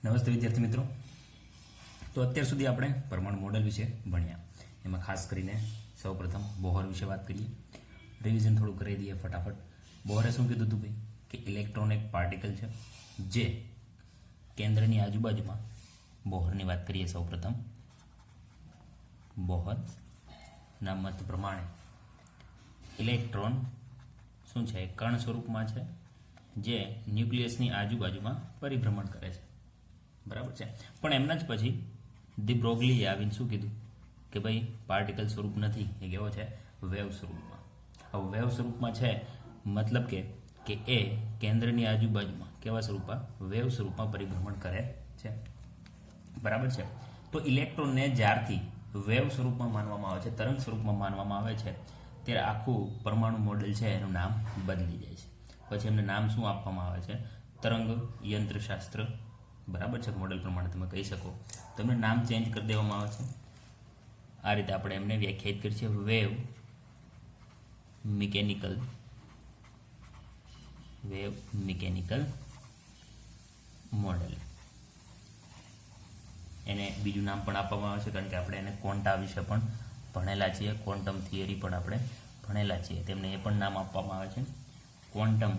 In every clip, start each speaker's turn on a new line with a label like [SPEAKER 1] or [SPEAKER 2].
[SPEAKER 1] નમસ્તે વિદ્યાર્થી મિત્રો. તો અત્યાર સુધી આપણે પરમાણુ મોડેલ વિશે ભણ્યા. એમાં ખાસ કરીને સૌપ્રથમ બોહર વિશે વાત કરીએ. રિવિઝન થોડું કરી દઈએ ફટાફટ. બોહરે શું કીધું હતું ભાઈ કે ઇલેક્ટ્રોન એક પાર્ટિકલ છે જે કેન્દ્રની આજુબાજુમાં, બોહરની વાત કરીએ સૌપ્રથમ, બોહરના મત પ્રમાણે ઇલેક્ટ્રોન શું છે, કણ સ્વરૂપમાં છે જે ન્યુક્લિયસની આજુબાજુમાં પરિભ્રમણ કરે છે. બરાબર છે. પણ એમના જ પછી ડી બ્રોગલીએ આવીને શું કીધું કે ભાઈ પાર્ટિકલ સ્વરૂપ નથી, એ કેવો છે, વેવ સ્વરૂપમાં. હવે વેવ સ્વરૂપમાં છે મતલબ કે એ કેન્દ્રની આજુબાજુમાં કેવા સ્વરૂપમાં, વેવ સ્વરૂપમાં પરિભ્રમણ કરે છે. બરાબર છે. તો ઇલેક્ટ્રોનને જ્યારથી વેવ સ્વરૂપમાં માનવામાં આવે છે, તરંગ સ્વરૂપમાં માનવામાં આવે છે, ત્યારે આખું પરમાણુ મોડેલ છે એનું નામ બદલી જાય છે. પછી એમને નામ શું આપવામાં આવે છે, તરંગ યંત્રશાસ્ત્ર. બરાબર છે. મોડેલ પ્રમાણે તમે કહી શકો. તો એમને નામ ચેન્જ કરી દેવામાં આવે છે. આ રીતે આપણે એમને વ્યાખ્યાયિત કરી છે, વેવ મિકેનિકલ મોડેલ. એને બીજું નામ પણ આપવામાં આવે છે કારણ કે આપણે એને ક્વોન્ટા વિશે પણ ભણેલા છીએ, ક્વોન્ટમ થિયરી પણ આપણે ભણેલા છીએ. તેમને એ પણ નામ આપવામાં આવે છે, ક્વોન્ટમ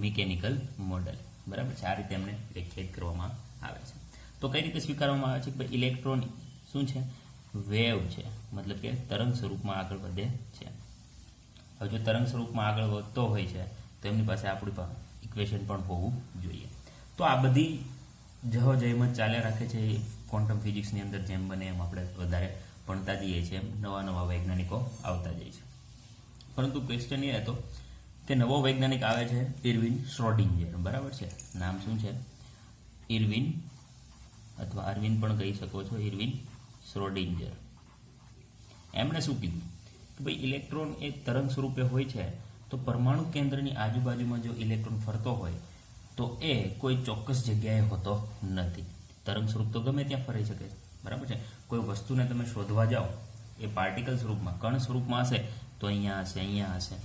[SPEAKER 1] મિકેનિકલ મોડેલ. બરાબર છે. આ રીતે એમને વ્યાખ્યાયિત કરવામાં આવે છે. તો કઈ રીતે સ્વીકારવામાં આવે છે કે ઇલેક્ટ્રોન શું છે, વેવ છે, મતલબ કે તરંગ સ્વરૂપમાં આગળ વધે છે. હવે જો તરંગ સ્વરૂપમાં આગળ વધતો હોય છે તો એમની પાસે આપણી પાસે ઇક્વેશન પણ હોવું જોઈએ. તો આ બધી જહોજહેમત ચાલ્યા રાખે છે ક્વોન્ટમ ફિઝિક્સની અંદર. જેમ બને એમ આપણે વધારે ભણતા જઈએ છીએ, એમ નવા નવા વૈજ્ઞાનિકો આવતા જાય છે. પરંતુ ક્વેશ્ચન એ હતો કે નવો વૈજ્ઞાનિક આવે છે ઇરવિન શ્રોડિંજર. બરાબર છે. નામ શું છે, ઇરવિન, અથવા અરવિંદ પણ કહી શકો છો, ઇરવિન શ્રોડિંજર. એમણે શું કીધું કે ભાઈ ઇલેક્ટ્રોન એ તરંગ સ્વરૂપે હોય છે, તો પરમાણુ કેન્દ્રની આજુબાજુમાં જો ઇલેક્ટ્રોન ફરતો હોય તો એ કોઈ ચોક્કસ જગ્યાએ હોતો નથી. તરંગ સ્વરૂપ તો ગમે ત્યાં ફરી શકે છે. બરાબર છે. કોઈ વસ્તુને તમે શોધવા જાઓ, એ પાર્ટિકલ સ્વરૂપમાં, કણ સ્વરૂપમાં હશે તો અહીંયા હશે, અહીંયા હશે,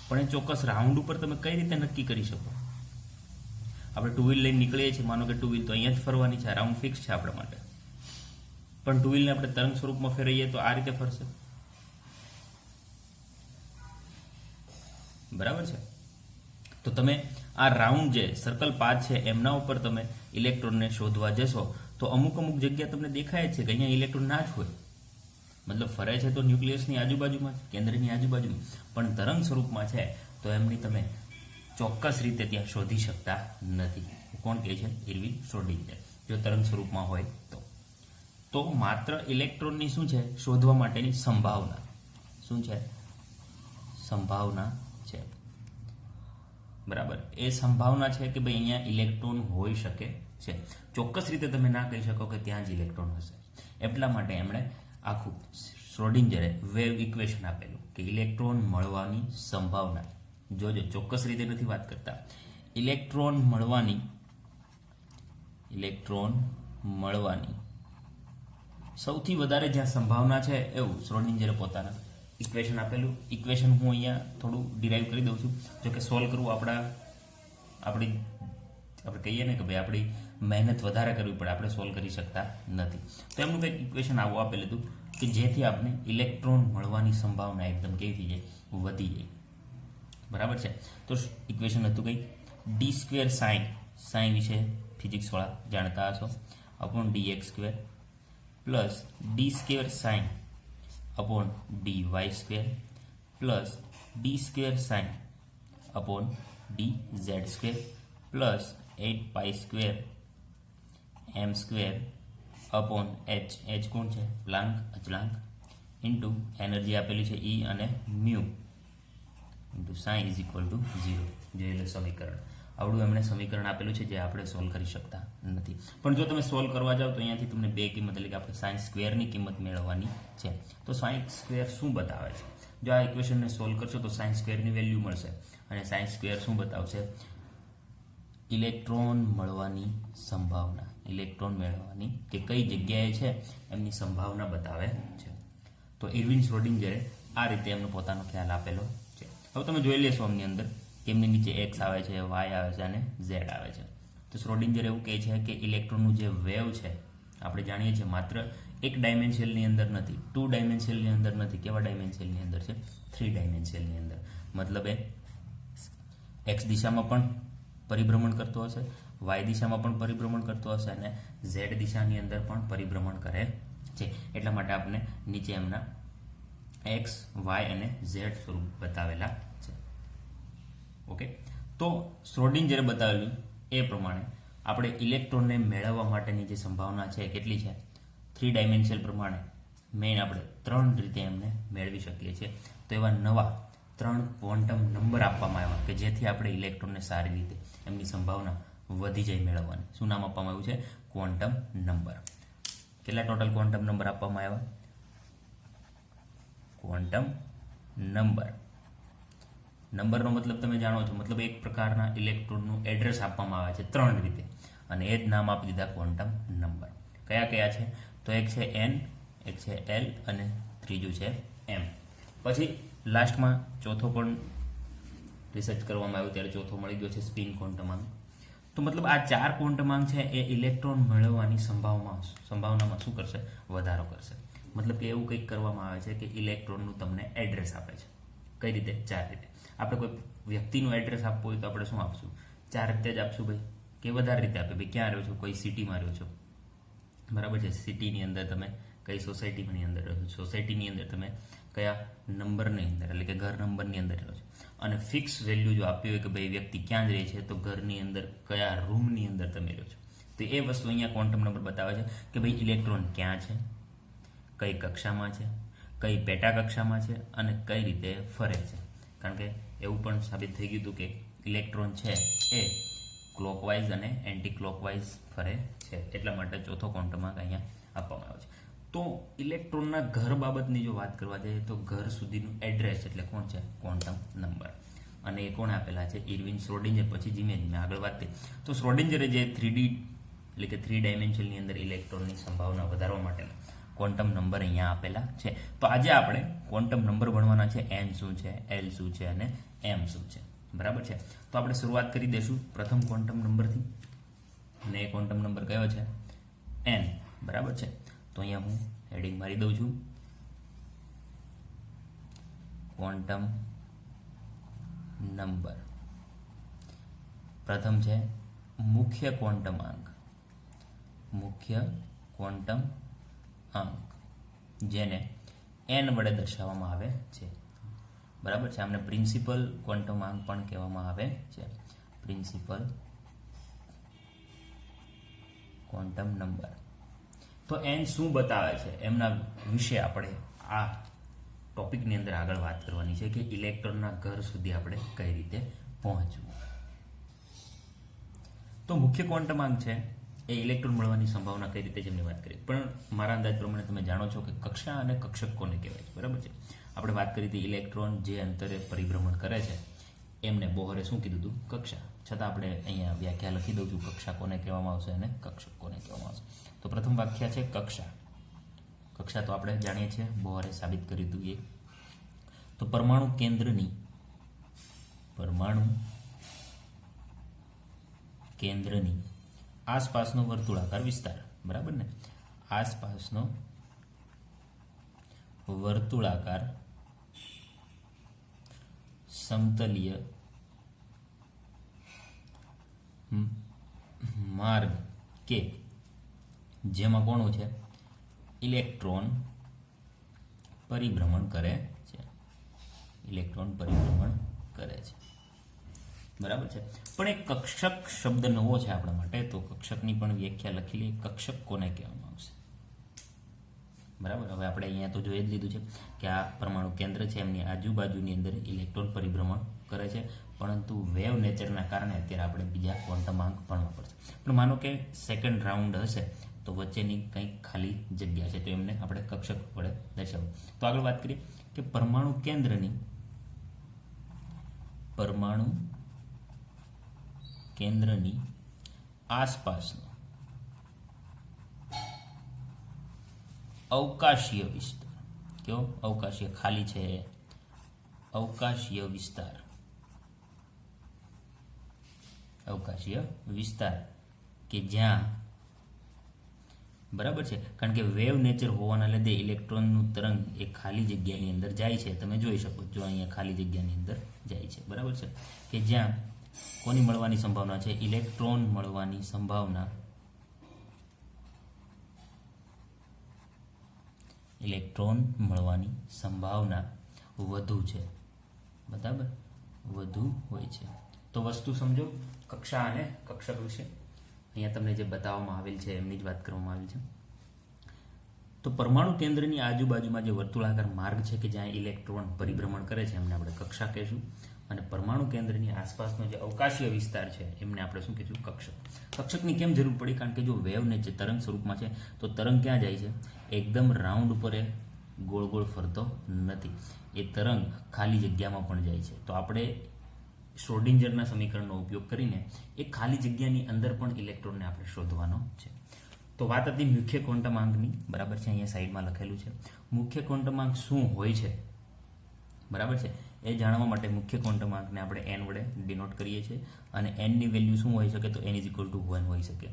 [SPEAKER 1] પણ એ ચોક્કસ રાઉન્ડ ઉપર તમે કઈ રીતે નક્કી કરી શકો? આપણે ટુ વ્હીલ લઈને નીકળીએ છીએ, માનો કે ટુ વ્હીલ તો અહીંયા જ ફરવાની છે, રાઉન્ડ ફિક્સ છે આપણા માટે. પણ ટુ વ્હીલને આપણે તરંગ સ્વરૂપમાં ફેરવીએ તો આ રીતે ફરશે. બરાબર છે. તો તમે આ રાઉન્ડ જે સર્કલ પાથ છે એમના ઉપર તમે ઇલેક્ટ્રોનને શોધવા જશો તો અમુક જગ્યા તમને દેખાય છે કે અહીંયા ઇલેક્ટ્રોન ના જ હોય. મતલબ ફરે છે તો ન્યુક્લિયસની આજુબાજુમાં, કેન્દ્રની આજુબાજુમાં, પણ તરંગ સ્વરૂપમાં છે તો એમની તમે ચોક્કસ રીતે ત્યાં શોધી શકતા નથી. કોણ કહે છે? Erwin Schrodinger. જો તરંગ સ્વરૂપમાં હોય તો માત્ર ઇલેક્ટ્રોનની શું છે, શોધવા માટેની સંભાવના. શું છે? સંભાવના છે. બરાબર. એ સંભાવના છે કે ભાઈ અહીંયા ઇલેક્ટ્રોન હોઈ શકે છે. ચોક્કસ રીતે તમે ના કહી શકો કે ત્યાં જ ઇલેક્ટ્રોન હશે. એટલા માટે એમણે આખું શ્રોડિંજરે વેવ ઇક્વેશન આપેલું કે ઇલેક્ટ્રોન મળવાની સંભાવના. જોજો, ચોક્કસ રીતે નથી વાત કરતા. ઇલેક્ટ્રોન મળવાની સૌથી વધારે જ્યાં સંભાવના છે એવું શ્રોડિંજરે પોતાના ઇક્વેશન આપેલું. ઇક્વેશન હું અહીંયા થોડું ડિરાઈવ કરી દઉં છું. જો કે સોલ્વ કરવું આપણે કહીએ ને કે ભાઈ આપણી મહેનત વધારે કરવી પડે, આપણે સોલ્વ કરી શકતા નથી. તો એમનું કંઈક ઇક્વેશન આવું આપેલું હતું કે જેથી આપણે ઇલેક્ટ્રોન મળવાની સંભાવના એકદમ કેવી થઈ જાય, વધી જાય. બરાબર છે. તો ઇક્વેશન હતું કંઈક ડી સ્ક્વેર સાઇન વિશે ફિઝિક્સવાળા જાણતા હશો, upon dx square plus D square sine upon dy square plus D square sine upon dz square plus 8 pi square m square upon h કોણ છે? પ્લાન્ક, અચળાંક, ઇન્ટુ એનર્જી આપેલી છે E અને mu into sine is equal to 0. જોઈ લો સમીકરણ. આવડું એમણે સમીકરણ આપેલું છે જે આપણે સોલ્વ કરી શકતા નથી. પણ જો તમે સોલ્વ કરવા જાઓ તો અહીંયાથી તમને બે કિંમત, એટલે કે આપણે સાઇન સ્ક્વેરની કિંમત મેળવવાની છે. તો સાઇન સ્ક્વેર શું બતાવે છે? જો આ ઇક્વેશનને સોલ્વ કરશો તો સાઇન સ્ક્વેરની વેલ્યુ મળશે. અને સાઇન સ્ક્વેર શું બતાવશે? ઇલેક્ટ્રોન મળવાની સંભાવના. ઇલેક્ટ્રોન મેળવવાની કે કઈ જગ્યાએ છે એમની સંભાવના બતાવે છે. તો ઇરવિન શ્રોડિંજરે આ રીતે એમનો પોતાનો ખ્યાલ આપેલો છે. હવે તમે જોઈ લેશો આમની અંદર કે એમની નીચે એક્સ આવે છે, વાય આવે છે અને ઝેડ આવે છે. તો શ્રોડિંજર એવું કહે છે કે ઇલેક્ટ્રોનનું જે વેવ છે આપણે જાણીએ છીએ માત્ર એક ડાયમેન્શનની અંદર નથી, 2 ડાયમેન્શનની અંદર નથી. કેવા ડાયમેન્શનની અંદર છે? 3 ડાયમેન્શનની અંદર. મતલબ એ એક્સ દિશામાં પણ પરિભ્રમણ કરતો હશે, વાય દિશામાં પણ પરિભ્રમણ કરતો હશે અને ઝેડ દિશાની અંદર પણ પરિભ્રમણ કરે છે. એટલા માટે આપણે નીચે એમના એક્સ, વાય અને ઝેડ સ્વરૂપ બતાવેલા છે. ઓકે, તો શ્રોડિંજરે બતાવેલું એ પ્રમાણે આપણે ઇલેક્ટ્રોનને મેળવવા માટેની જે સંભાવના છે કેટલી છે? 3 ડાયમેન્શન પ્રમાણે મેઇન આપણે 3 રીતે એમને મેળવી શકીએ છીએ. તો એવા નવા 3 ક્વોન્ટમ નંબર આપવામાં આવ્યા કે જેથી આપણે ઇલેક્ટ્રોનને સારી રીતે એમની સંભાવના વધી જાય મેળવવાની. શું નામ આપવામાં આવ્યું છે? Quantum number. કેટલા ટોટલ ક્વોન્ટમ નંબર આપવામાં આવ્યા? Quantum number. નંબરનો મતલબ તમે જાણો છો, મતલબ એક પ્રકારના ઇલેક્ટ્રોનનું એડ્રેસ આપવામાં આવે છે 3 રીતે અને એ જ નામ આપી દીધા ક્વોન્ટમ નંબર. કયા કયા છે? તો એક છે એન, એક છે એલ અને ત્રીજું છે એમ. પછી લાસ્ટમાં ચોથો પણ રિસર્ચ કરવામાં આવ્યું ત્યારે ચોથો મળી ગયો છે સ્પિન ક્વોન્ટમાંક. તો મતલબ આ 4 ક્વોન્ટમાંક છે એ ઇલેક્ટ્રોન મેળવવાની સંભાવનામાં શું કરશે? વધારો કરશે. મતલબ કે એવું કંઈક કરવામાં આવે છે કે ઇલેક્ટ્રોનનું તમને એડ્રેસ આપે છે. કઈ રીતે? 4 રીતે. આપણે કોઈ વ્યક્તિનું એડ્રેસ આપવું હોય તો આપણે શું આપશું? 4 રીતે જ આપશું ભાઈ, કે વધારે રીતે આપે? ભાઈ ક્યાં રહ્યો છો? કોઈ સિટીમાં રહ્યો છો, બરાબર છે? સિટીની અંદર તમે કઈ સોસાયટીની અંદર રહ્યો છો, સોસાયટીની અંદર તમે કયા નંબરની અંદર એટલે કે ઘર નંબરની અંદર રહ્યો છો, અને ફિક્સ વેલ્યુ જો આપી હોય કે ભાઈ વ્યક્તિ ક્યાં જ રહે છે તો ઘરની અંદર કયા રૂમની અંદર તમે રહ્યો છો. તો એ વસ્તુ અહીંયા ક્વોન્ટમ નંબર બતાવે છે કે ભાઈ ઇલેક્ટ્રોન ક્યાં છે, કઈ કક્ષામાં છે, કઈ પેટા કક્ષામાં છે અને કઈ રીતે ફરે છે. કારણ કે એવું પણ સાબિત થઈ ગયું હતું કે ઇલેક્ટ્રોન છે એ ક્લોકવાઇઝ અને એન્ટી ક્લોકવાઇઝ ફરે છે. એટલા માટે ચોથો ક્વોન્ટમાંક અહીંયા આપવામાં આવ્યો છે. તો ઇલેક્ટ્રોનના ઘર બાબતની જો વાત કરવા જઈએ તો ઘર સુધીનું એડ્રેસ એટલે કોણ છે? Quantum number. અને એ કોણ આપેલા છે? Erwin Schrodinger. પછી ધીમે ધીમે આગળ વાત થઈ તો શ્રોડિંજરે જે 3D એટલે કે 3 ડાયમેન્શનની અંદર ઇલેક્ટ્રોનની સંભાવના વધારવા માટેના ક્વોન્ટમ નંબર અહીંયા આપેલા છે. તો આજે આપણે ક્વોન્ટમ નંબર ભણવાના છે. એન શું છે, એલ શું છે અને એમ શું છે, બરાબર છે? તો આપણે શરૂઆત કરી દઈશું પ્રથમ ક્વોન્ટમ નંબરથી અને એ ક્વોન્ટમ નંબર કયો છે? એન, બરાબર છે? તો અહીંયા હું હેડિંગ મારી દઉં છું, ક્વોન્ટમ નંબર. પ્રથમ છે મુખ્ય ક્વોન્ટમ આંક. મુખ્ય ક્વોન્ટમ આંક જેને એન વડે દર્શાવવામાં આવે છે, બરાબર છે? આમને પ્રિન્સિપલ ક્વોન્ટમ આંક પણ કહેવામાં આવે છે. Principal quantum number. તો એન શું બતાવે છે એમના વિશે આપણે આ ટોપિકની અંદર આગળ વાત કરવાની છે કે ઇલેક્ટ્રોનના ઘર સુધી આપણે કઈ રીતે પહોંચવું. તો મુખ્ય ક્વોન્ટમ આંક છે એ ઇલેક્ટ્રોન મળવાની સંભાવના કઈ રીતે જેમની વાત કરી. પણ મારા અંદાજ પ્રમાણે તમે જાણો છો કે કક્ષા અને કક્ષક કોને કહેવાય છે, બરાબર છે? આપણે વાત કરી હતી ઇલેક્ટ્રોન જે અંતરે પરિભ્રમણ કરે છે એમને બોહરે શું કીધું હતું? કક્ષા. છતાં આપણે અહીંયા વ્યાખ્યા લખી દઉં છું, કક્ષા કોને કહેવામાં આવશે અને કક્ષક કોને કહેવામાં આવશે. તો પ્રથમ વ્યાખ્યા છે કક્ષા. કક્ષા તો આપણે જાણીએ છીએ, બોહરે સાબિત કર્યું હતું એ. તો પરમાણુ કેન્દ્રની આસપાસનો વર્તુળાકાર વિસ્તાર, બરાબર ને? આસપાસનો વર્તુળાકાર સમતલીય માર્ગ કે જેમાં કોણું છે? ઇલેક્ટ્રોન પરિભ્રમણ કરે છે. ઇલેક્ટ્રોન પરિભ્રમણ કરે છે, બરાબર છે? પણ એક કક્ષક શબ્દ નવો છે આપણા માટે, તો કક્ષકની પણ વ્યાખ્યા લખી લઈએ. કક્ષક કોને કહેવામાં આવશે? બરાબર. હવે આપણે અહીંયા તો જોઈ જ લીધું છે કે આ પરમાણુ કેન્દ્ર છે એમની આજુબાજુની અંદર ઇલેક્ટ્રોન પરિભ્રમણ કરે છે, પરંતુ વેવ નેચરના કારણે અત્યારે આપણે બીજા ક્વોન્ટમ આંક ભણવા પડશે. પણ માનો કે સેકન્ડ રાઉન્ડ હશે તો વચ્ચેની કંઈક ખાલી જગ્યા છે તો એમને આપણે કક્ષક વડે દર્શાવવું. તો આગળ વાત કરીએ કે પરમાણુ કેન્દ્રની આસપાસનો અવકાશીય વિસ્તાર. કેવો? અવકાશીય, ખાલી છે, અવકાશીય વિસ્તાર અવકાશીય વિસ્તાર કે જ્યાં બરાબર છે, કારણ કે વેવ નેચર હોવાના લીધે ઇલેક્ટ્રોનનું તરંગ એ ખાલી જગ્યાની અંદર જાય છે. તમે જોઈ શકો જો અહીંયા ખાલી જગ્યાની અંદર જાય છે. બરાબર છે, કે જ્યાં કોની મળવાની સંભાવના છે? ઇલેક્ટ્રોન મળવાની સંભાવના, ઇલેક્ટ્રોન મળવાની સંભાવના વધુ છે. બરાબર, વધુ હોય છે. તો વસ્તુ સમજો, કક્ષા અને કક્ષક વિશે અહીંયા તમને જે બતાવવામાં આવેલ છે એમની જ વાત કરવામાં આવી છે. તો પરમાણુ કેન્દ્રની આજુબાજુમાં જે વર્તુળાકાર માર્ગ છે કે જ્યાં ઇલેક્ટ્રોન પરિભ્રમણ કરે છે એમને આપણે કક્ષા કહીશું, અને પરમાણુ કેન્દ્રની આસપાસનો જે અવકાશીય વિસ્તાર છે એમને આપણે શું કહીશું? કક્ષક. કક્ષકની કેમ જરૂર પડી? કારણ કે જો વેવને જે તરંગ સ્વરૂપમાં છે તો તરંગ ક્યાં જાય છે? એકદમ રાઉન્ડ ઉપર એ ગોળ ગોળ ફરતો નથી, એ તરંગ ખાલી જગ્યામાં પણ જાય છે. તો આપણે શ્રોડિંજરના સમીકરણનો ઉપયોગ કરીને એ ખાલી જગ્યાની અંદર પણ ઇલેક્ટ્રોનને આપણે શોધવાનો છે. તો વાત હતી મુખ્ય ક્વોન્ટમાંકની. બરાબર છે, અહીંયા સાઈડમાં લખેલું છે. મુખ્ય ક્વોન્ટમાંક શું હોય છે? બરાબર છે, એ જાણવા માટે મુખ્ય ક્વોન્ટમાંકને આપણે n વડે ડિનોટ કરીએ છીએ, અને n ની વેલ્યુ શું હોઈ શકે? તો n = 1 હોઈ શકે,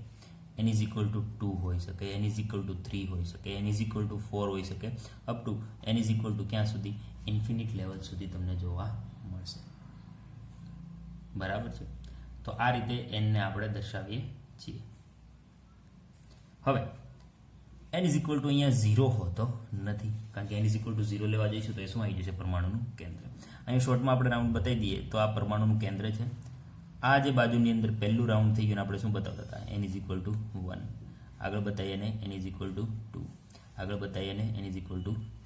[SPEAKER 1] n = 2 હોઈ શકે, n = 3 હોઈ શકે, n = 4 હોઈ શકે, અપ ટુ n = ક્યાં સુધી? ઇન્ફિનિટ લેવલ સુધી તમને જોવા મળશે. બરાબર છે, તો આ રીતે n ને આપણે દર્શાવીએ છીએ. હવે n = અહીંયા 0 હોતો નથી, કારણ કે n = 0 લેવા જઈશું તો એ શું આવી જશે? પરમાણુનું કેન્દ્ર. અહીં શોર્ટમાં આપણે રાઉન્ડ બતાવી દઈએ તો આ પરમાણુનું કેન્દ્ર છે. આ જે બાજુની અંદર પહેલું રાઉન્ડ થઈ ગયું આપણે શું બતાવતા હતા? n = 1. આગળ બતાવીએ ને n = 2. આગળ બતાવીએ ને n =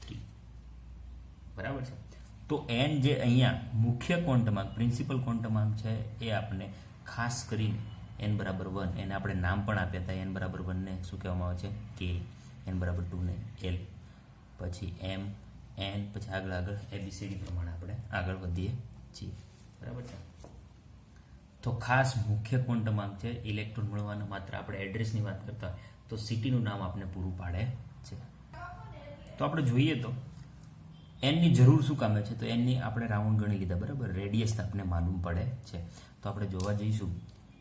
[SPEAKER 1] 3. બરાબર છે, તો n જે અહીંયા મુખ્ય ક્વોન્ટમાંક, પ્રિન્સિપલ ક્વોન્ટમાંક છે એ આપણને ખાસ કરીને n = 1 એને આપણે નામ પણ આપ્યા હતા. n = 1 ને શું કહેવામાં આવે છે? k. n = 2 ને l, પછી m, n, પછી આગળ ABCD પ્રમાણે આપણે આગળ વધીએ છીએ. બરાબર છે, તો ખાસ મુખ્ય ક્વોન્ટમાંક છે ઇલેક્ટ્રોન મળવાનો. માત્ર આપણે એડ્રેસની વાત કરતા હોય તો સિટીનું નામ આપણે પૂરું પાડે છે. તો આપણે જોઈએ તો n ની જરૂર શું કામે છે? તો n ની આપણે રાઉન્ડ ગણી લીધા. બરાબર, રેડિયસ આપણને માલુમ પડે છે. તો આપણે જોવા જઈશું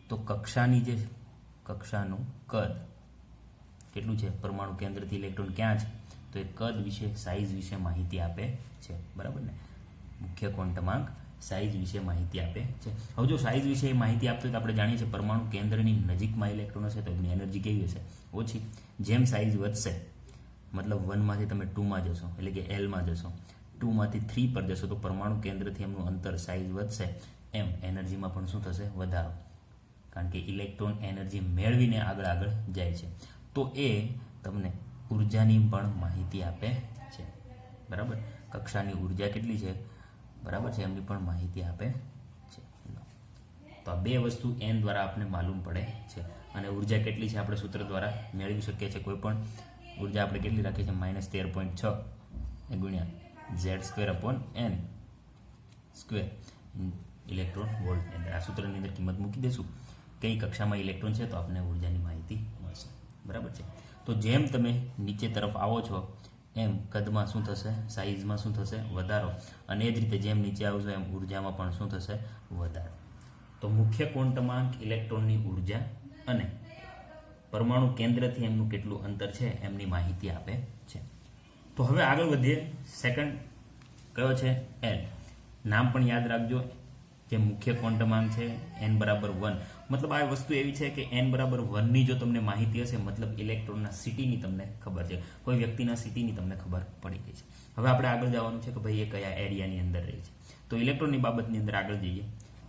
[SPEAKER 1] તો કક્ષાનું કદ કેટલું છે? પરમાણુ કેન્દ્રથી ઇલેક્ટ્રોન ક્યાં છે? તો એ કદ વિશે, સાઇઝ વિશે માહિતી આપે છે. બરાબર ને, મુખ્ય ક્વોન્ટમાંક સાઇઝ વિશે માહિતી આપે છે. હવે જો સાઇઝ વિશે માહિતી આપતો હોય તો આપણે જાણીએ છીએ પરમાણુ કેન્દ્રની નજીકમાં ઇલેક્ટ્રોન હશે તો એની એનર્જી કેવી હશે? ઓછી. જેમ સાઇઝ વધશે, મતલબ 1 માંથી તમે 2 માં જશો, એટલે કે L માં જશો, 2 માંથી 3 પર જશો તો પરમાણુ કેન્દ્રથી એમનું અંતર, સાઇઝ વધશે, એમ એનર્જીમાં પણ શું થશે? વધારો. કારણ કે ઇલેક્ટ્રોન એનર્જી મેળવીને આગળ જાય છે, તો એ તમને ઉર્જાની પણ માહિતી આપે છે. બરાબર, કક્ષાની ઉર્જા કેટલી છે? બરાબર છે, એમની પણ માહિતી આપે છે. તો આ બે વસ્તુ n દ્વારા આપણને માલુમ પડે છે. અને ઉર્જા કેટલી છે આપણે સૂત્ર દ્વારા મેળવી શકીએ છીએ. કોઈ પણ ઉર્જા આપણે કેટલી રાખીએ છીએ? -13.6 ગુણ્યા Z² ઇલેક્ટ્રોન વોલ્ટની અંદર. આ સૂત્રની અંદર કિંમત મૂકી દેશું, કઈ કક્ષામાં ઇલેક્ટ્રોન છે તો આપણને ઉર્જાની માહિતી મળશે. બરાબર છે, તો જેમ તમે નીચે તરફ આવો છો એમ કદમાં શું થશે? સાઇઝમાં શું થશે? વધારો. અને એ જ રીતે જેમ નીચે આવશો એમ ઉર્જામાં પણ શું થશે? વધારો. તો મુખ્ય ક્વોન્ટમાંક ઇલેક્ટ્રોનની ઉર્જા અને પરમાણુ કેન્દ્રથી એમનું કેટલું અંતર છે એમની માહિતી આપે છે. તો હવે આગળ વધીએ. સેકન્ડ કયો છે? L. નામ પણ યાદ રાખજો, જે મુખ્ય ક્વોન્ટમાંક છે n = 1. મતલબ આ વસ્તુ એવી છે કે n = 1 ની જો તમને માહિતી હશે, મતલબ ઇલેક્ટ્રોનના સિટીની તમને ખબર છે, કોઈ વ્યક્તિના સિટીની તમને ખબર પડી ગઈ છે. હવે આપણે આગળ જવાનું છે કે ભાઈ એ કયા એરિયાની અંદર રહે છે. તો ઇલેક્ટ્રોનની બાબતની અંદર આગળ જઈએ.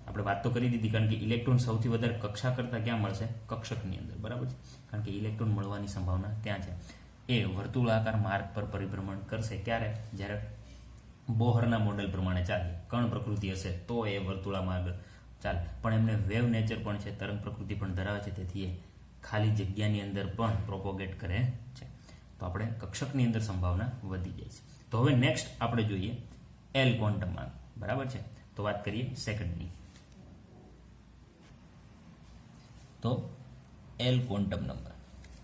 [SPEAKER 1] આપણે વાત તો કરી દીધી, કારણ કે ઇલેક્ટ્રોન સૌથી વધારે કક્ષા કરતાં ક્યાં મળશે? કક્ષકની અંદર. બરાબર છે, કારણ કે ઇલેક્ટ્રોન મળવાની સંભાવના ત્યાં છે. એ વર્તુળાકાર માર્ગ પર પરિભ્રમણ કરશે. ક્યારે? જ્યારે બોહરના મોડેલ પ્રમાણે ચાલે, કણ પ્રકૃતિ હશે તો એ વર્તુળામાં આગળ ચાલે. પણ એમને વેવ નેચર પણ છે, તરંગ પ્રકૃતિ પણ ધરાવે છે, તેથી એ ખાલી જગ્યાની અંદર પણ પ્રોપોગેટ કરે છે. તો આપણે કક્ષકની અંદર સંભાવના વધી જાય છે. તો હવે નેક્સ્ટ આપણે જોઈએ L ક્વોન્ટમાંક. બરાબર છે, તો વાત કરીએ સેકન્ડની. તો L ક્વોન્ટમ નંબર.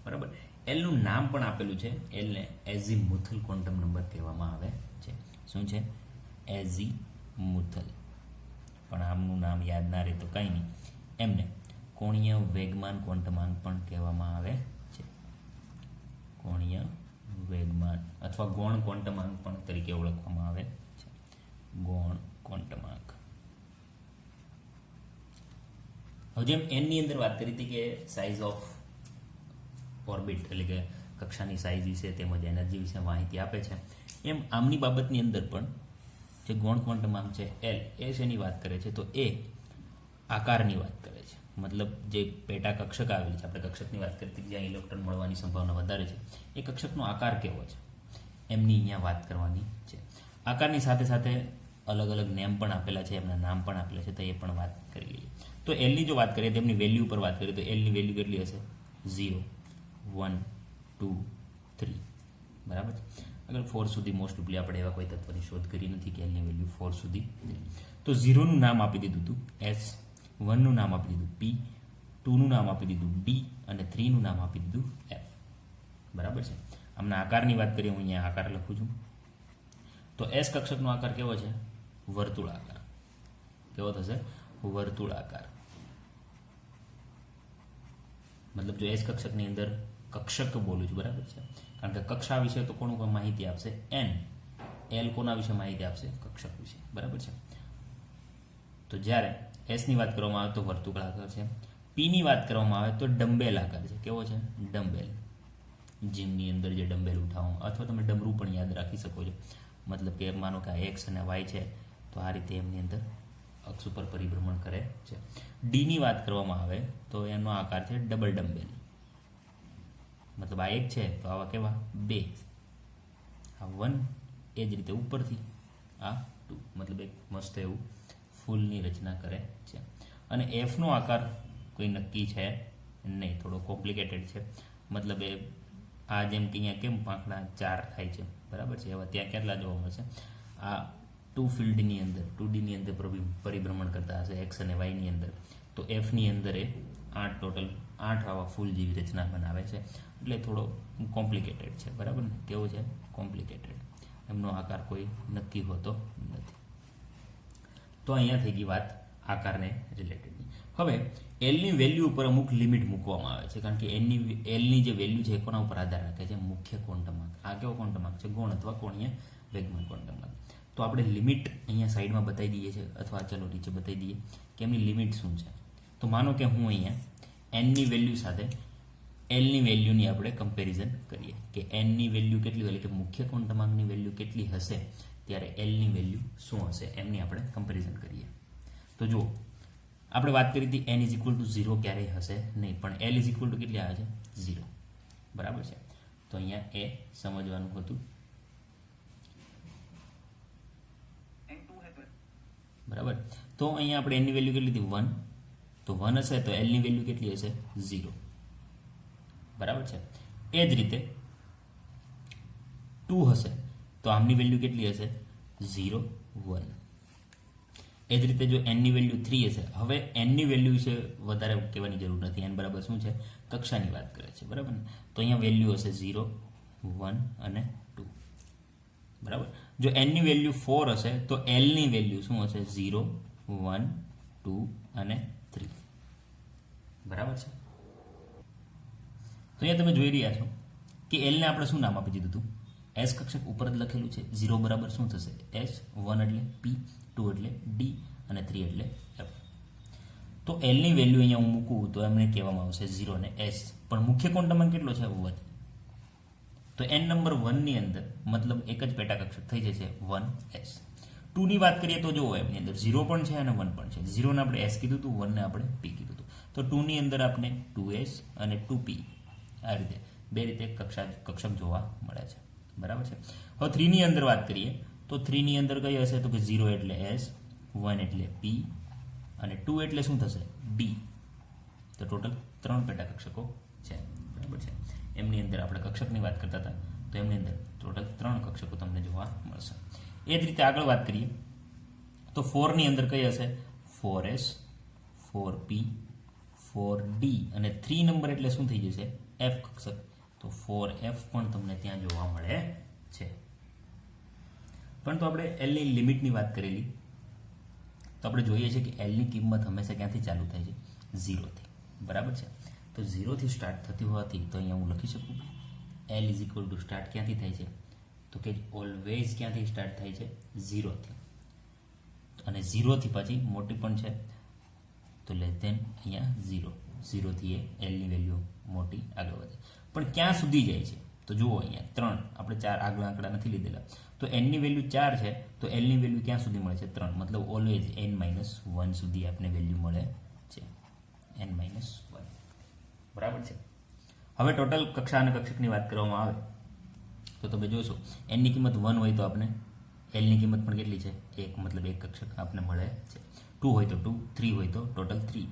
[SPEAKER 1] બરાબર, L નું નામ પણ આપેલું છે. L ને એઝીમુથલ ક્વોન્ટમ નંબર કહેવામાં આવે છે. શું છે? એઝીમુથલ. પણ આમનું નામ યાદ ના રહે તો કંઈ નહીં, એમને કોણીય વેગમાન ક્વોન્ટમાંક પણ કહેવામાં આવે છે. કોણીય વેગમાન અથવા ગૌણ ક્વોન્ટમાંક પણ તરીકે ઓળખવામાં આવે છે. ગૌણ ક્વોન્ટમાંક. હવે જેમ n ની અંદર વાત કરી હતી કે સાઇઝ ઓફ ઓર્બિટ એટલે કે કક્ષાની સાઇઝ વિશે તેમજ એનર્જી વિશે માહિતી આપે છે, એમ આમની બાબતની અંદર પણ જે ગૌણ ક્વોન્ટમાંક છે L એ શેની વાત કરે છે તો એ આકારની વાત કરે છે. મતલબ જે પેટા કક્ષક આવેલી છે, આપણે કક્ષકની વાત કરી હતી જ્યાં ઇલેક્ટ્રોન મળવાની સંભાવના વધારે છે, એ કક્ષકનો આકાર કેવો છે એમની અહીંયા વાત કરવાની છે. આકારની સાથે સાથે અલગ અલગ નેમ પણ આપેલા છે, એમના નામ પણ આપેલા છે, તો એ પણ વાત કરી લઈએ. તો એલની જો વાત કરીએ તો એમની વેલ્યુ પર વાત કરીએ તો એલની વેલ્યુ કેટલી હશે? 0, 1, 2, 3. બરાબર છે. આગળ 4 સુધી મોસ્ટ ઓફલી આપણે એવા કોઈ તત્વની શોધ કરી નથી કે એલની વેલ્યુ 4 સુધી. તો 0નું નામ આપી દીધું હતું S, 1નું નામ આપી દીધું P, 2નું નામ આપી દીધું D અને 3નું નામ આપી દીધું F. બરાબર છે. આમના આકારની વાત કરીએ, હું અહીંયા આકાર લખું છું. તો S કક્ષકનો આકાર કેવો છે? વર્તુળાકાર. કેવો થશે? વર્તુળાકાર. મતલબ જો S કક્ષકની અંદર કક્ષક બોલું છું, બરાબર છે, કારણ કે કક્ષા વિશે તો કોણ માહિતી આપશે? N. L કોના વિશે માહિતી આપશે? કક્ષક વિશે. બરાબર છે. તો જ્યારે S ની વાત કરવામાં આવે તો વર્તુળાકાર છે. P ની વાત કરવામાં આવે તો ડમ્બેલ આકાર છે. કેવો છે? ડમ્બેલ. જીમની અંદર જે ડમ્બેલ ઉઠાવો, અથવા તમે ડમરું પણ યાદ રાખી શકો છો. મતલબ કે માનો કે આ એક્સ અને વાય છે, તો આ રીતે એમની અંદર અક્ષ ઉપર પરિભ્રમણ કરે છે. ડી ની વાત કરવામાં આવે તો એનો આકાર છે ડબલ ડમ્બેલ. મતલબ આ એક છે તો આવા કેવા? 2. આ 1, એ જ રીતે ઉપરથી આ 2. મતલબ એક મસ્ત એવું ફૂલની રચના કરે છે. અને એફનો આકાર કોઈ નક્કી છે નહીં, થોડો કોમ્પ્લિકેટેડ છે. મતલબ એ આ જેમ કે અહીંયા કેમ પાંખડા 4 થાય છે, બરાબર છે, એવા ત્યાં કેટલા જોવા મળશે? આ 2 ફિલ્ડની અંદર 2Dની અંદર પરિભ્રમણ કરતા હશે એક્સ અને વાયની અંદર, તો એફની અંદર એ 8 ટોટલ 8 આવા ફૂલ જેવી રચના બનાવે છે. એટલે થોડો કોમ્પ્લિકેટેડ છે, બરાબર ને? કેવો છે? કોમ્પ્લિકેટેડ. એમનો આકાર કોઈ નક્કી હોતો નથી. તો અહીંયા થઈ ગઈ વાત આકારને રિલેટેડની. હવે એલની વેલ્યુ ઉપર અમુક લિમિટ મૂકવામાં આવે છે, કારણ કે એલની જે વેલ્યુ છે એ કોના ઉપર આધાર રાખે છે? મુખ્ય ક્વોન્ટમાંક. આ કેવો ક્વોન્ટમાંક છે? ગૌણ અથવા કોણીય વેગમાન ક્વોન્ટમાંક. તો આપણે લિમિટ અહીંયા સાઈડમાં બતાવી દઈએ છીએ, અથવા ચલો નીચે બતાવી દઈએ કે એમની લિમિટ શું છે. તો માનો કે હું અહીંયા એનની વેલ્યુ સાથે એલની વેલ્યુની આપણે કમ્પેરિઝન કરીએ કે એનની વેલ્યુ કેટલી હોય, એટલે કે મુખ્ય ક્વોન્ટમાંકની વેલ્યુ કેટલી હશે ત્યારે એલની વેલ્યુ શું હશે, એમની આપણે કમ્પેરિઝન કરીએ. તો જુઓ, આપણે વાત કરી હતી n ઇઝ ઇક્વલ ટુ 0 ક્યારેય હશે નહીં, પણ l ઇઝ ઇક્વલ ટુ કેટલી આવે છે? 0. બરાબર છે. તો અહીંયા એ સમજવાનું હતું. બરાબર. તો અહીંયા આપણે n ની વેલ્યુ કેટલી હતી? 1. તો 1 હશે તો l ની વેલ્યુ કેટલી હશે? 0. બરાબર છે. એ જ રીતે 2 હશે તો આમની વેલ્યુ કેટલી હશે? 0, 1. એ જ રીતે જો n ની વેલ્યુ 3 હશે, હવે n ની વેલ્યુ વિશે વધારે કહેવાની જરૂર નથી. n બરાબર શું છે? કક્ષાની વાત કરે છે, બરાબર ને? તો અહીંયા વેલ્યુ હશે 0, 1 અને 2. બરાબર. જો n ની વેલ્યુ 4 હશે તો l ની વેલ્યુ શું હશે? 0, 1, 2 અને 3. બરાબર છે. તો અહીંયા તમે જોઈ રહ્યા છો કે એલને આપણે શું નામ આપી દીધું હતું? એસ કક્ષક ઉપર જ લખેલું છે. 0 બરાબર શું થશે? એસ, 1 એટલે પી, 2 એટલે ડી અને 3 એટલે એફ. તો એલની વેલ્યુ અહીંયા હું મૂકું તો એમને કહેવામાં આવશે 0 અને એસ, પણ મુખ્ય ક્વોન્ટમાંક કેટલો છે? 1. તો n નંબર 1 ની અંદર મતલબ એક જ પેટા કક્ષક થઈ જશે 1s. 2 ની વાત કરીએ તો જુઓ, એમની અંદર 0 પણ છે અને 1 પણ છે. 0 ને આપણે s કીધું હતું, 1 ને આપણે p કીધું હતું. તો 2 ની અંદર આપણે 2s અને 2p આ રીતે બે રીતે કક્ષક જોવા મળે છે. બરાબર છે. હવે 3 ની અંદર વાત કરીએ તો 3 ની અંદર કઈ હશે? તો કે 0 એટલે s, 1 એટલે p અને 2 એટલે શું થશે? d. તો ટોટલ 3 પેટા કક્ષકો છે. બરાબર છે. એમની અંદર આપણે કક્ષકની વાત કરતા હતા, તો એમની અંદર ટોટલ 3 કક્ષકો તમને જોવા મળશે. એ જ રીતે આગળ વાત કરીએ તો 4 ની અંદર કઈ હશે? 4s, 4p, 4d અને 3 નંબર એટલે શું થઈ જશે? f કક્ષક. તો 4f પણ તમને ત્યાં જોવા મળે છે. પરંતુ આપણે એલની લિમિટની વાત કરેલી, તો આપણે જોઈએ છીએ કે એલની કિંમત હંમેશા ક્યાંથી ચાલુ થાય છે? 0 થી. બરાબર છે. તો 0 થી સ્ટાર્ટ થતી હોવાથી તો અહીંયા હું લખી શકું L is equal to start ક્યાંથી થાય છે, તો કે ઓલવેઝ ક્યાંથી સ્ટાર્ટ થાય છે, 0થી. અને 0થી પછી મોટી પણ છે તો લેસ દેન અહીંયા 0થી એ Lની વેલ્યુ મોટી આગળ વધે. પણ ક્યાં સુધી જાય છે, તો જુઓ અહીંયા 3, આપણે 4 આગળ આંકડા નથી લીધેલા, તો Nની વેલ્યુ 4 છે તો Lની વેલ્યુ ક્યાં સુધી મળે છે, 3. મતલબ ઓલવેઝ N-1 સુધી આપને વેલ્યુ મળે છે, N-1. બરાબર છે. હવે ટોટલ કક્ષા અને કક્ષકની વાત કરવામાં આવે તો તમે જોશો Nની કિંમત 1 હોય તો આપણે Lની કિંમત પણ કેટલી છે, 1, મતલબ એક કક્ષક આપને મળે છે. 2 હોય તો 2, 3 હોય તો ટોટલ 3,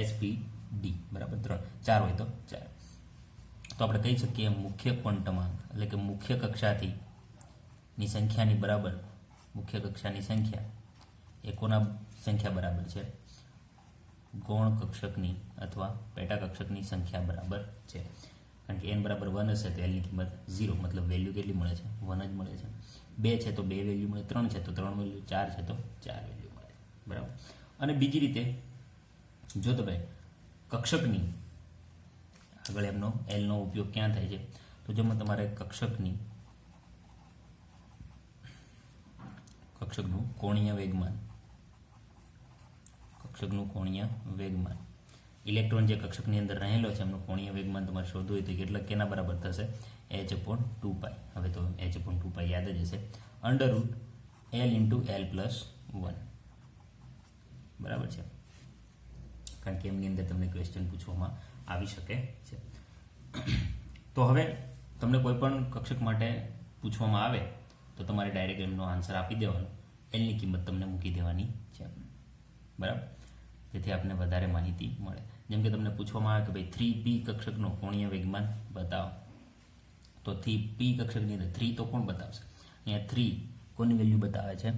[SPEAKER 1] SPD બરાબર 3, 4 હોય તો 4. તો આપણે કહી શકીએ મુખ્ય ક્વોન્ટમાંક એટલે કે મુખ્ય કક્ષાથી ની સંખ્યાની બરાબર મુખ્ય કક્ષાની સંખ્યા એ કોના સંખ્યા બરાબર છે, ગૌણ કક્ષકની અથવા પેટા કક્ષકની સંખ્યા બરાબર છે. કારણ કે n બરાબર 1 હશે તો Lની કિંમત 0, મતલબ વેલ્યુ કેટલી મળે છે, 1 જ મળે છે. 2 છે તો 2 વેલ્યુ મળે, 3 છે તો 3 વેલ્યુ, 4 છે તો 4 વેલ્યુ મળે. બરાબર. અને બીજી રીતે જો તમે કક્ષકની આગળ એમનો Lનો ઉપયોગ ક્યાં થાય છે, તો જેમાં તમારે કક્ષકનું કોણીય વેગમાન ઇલેક્ટ્રોન જે કક્ષકની અંદર રહેલો છે એમનું કોણીય વેગમાન તમારે શોધવું હોય તો કેટલા કેના બરાબર થશે, h/2π. હવે તો h/2π યાદ જ હશે, √L/L+1. બરાબર છે. કારણ કે એમની અંદર તમને ક્વેશ્ચન પૂછવામાં આવી શકે છે. તો હવે તમને કોઈ પણ કક્ષક માટે પૂછવામાં આવે તો તમારે ડાયરેક્ટ એમનો આન્સર આપી દેવાનો, Lની કિંમત તમને મૂકી દેવાની છે. બરાબર. જેથી આપને વધારે માહિતી મળે. જેમ કે તમને પૂછવામાં આવે કે ભાઈ 3p કક્ષકનો કોણીય વેગમાન બતાવો, તો 3p કક્ષકની અંદર 3 તો કોણ બતાવશે, અહીંયા 3 કોની વેલ્યુ બતાવે છે,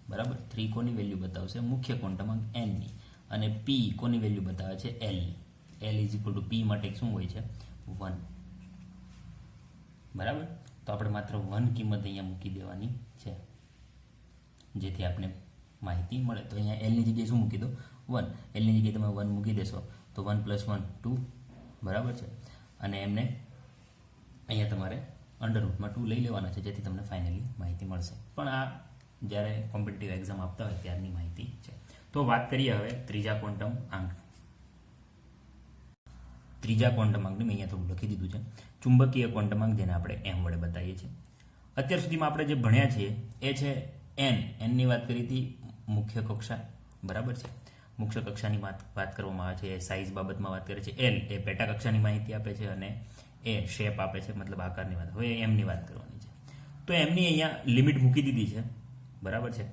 [SPEAKER 1] બરાબર. 3 કોની વેલ્યુ બતાવશે, મુખ્ય ક્વોન્ટમાંક Nની, અને p કોની વેલ્યુ બતાવે છે, Lની. L is equal to p માટે શું હોય છે, 1. બરાબર. તો આપણે માત્ર 1 કિંમત અહીંયા મૂકી દેવાની છે જેથી આપણે માહિતી મળે. તો અહીંયા Lની જગ્યાએ શું મૂકી દો, 1. Lની જગ્યાએ તમે 1 મૂકી દેશો તો 1 + 1 2, બરાબર છે. અને એમને અહીંયા તમારે √2 લઈ લેવાના છે જેથી તમને ફાઇનલી માહિતી મળશે. પણ આ જ્યારે કોમ્પિટિટિવ એક્ઝામ આપતા હોય ત્યારની માહિતી છે. તો વાત કરીએ હવે ત્રીજા ક્વોન્ટમ આંકની. મેં અહીંયા થોડું લખી દીધું છે, ચુંબકીય ક્વોન્ટમાંક, જેને આપણે m વડે બતાવીએ છીએ. અત્યાર સુધીમાં આપણે જે ભણ્યા છીએ એ છે nની વાત કરી હતી મુખ્ય કક્ષા, બરાબર છે. મુખ્ય કક્ષાની વાત કરવામાં આવે છે, એ સાઇઝ બાબતમાં વાત કરે છે. L એ પેટા કક્ષાની માહિતી આપે છે અને એ શેપ આપે છે, મતલબ આકારની વાત. હવે એમની વાત કરવાની છે. તો એમની અહીંયા લિમિટ મૂકી દીધી છે, બરાબર છે.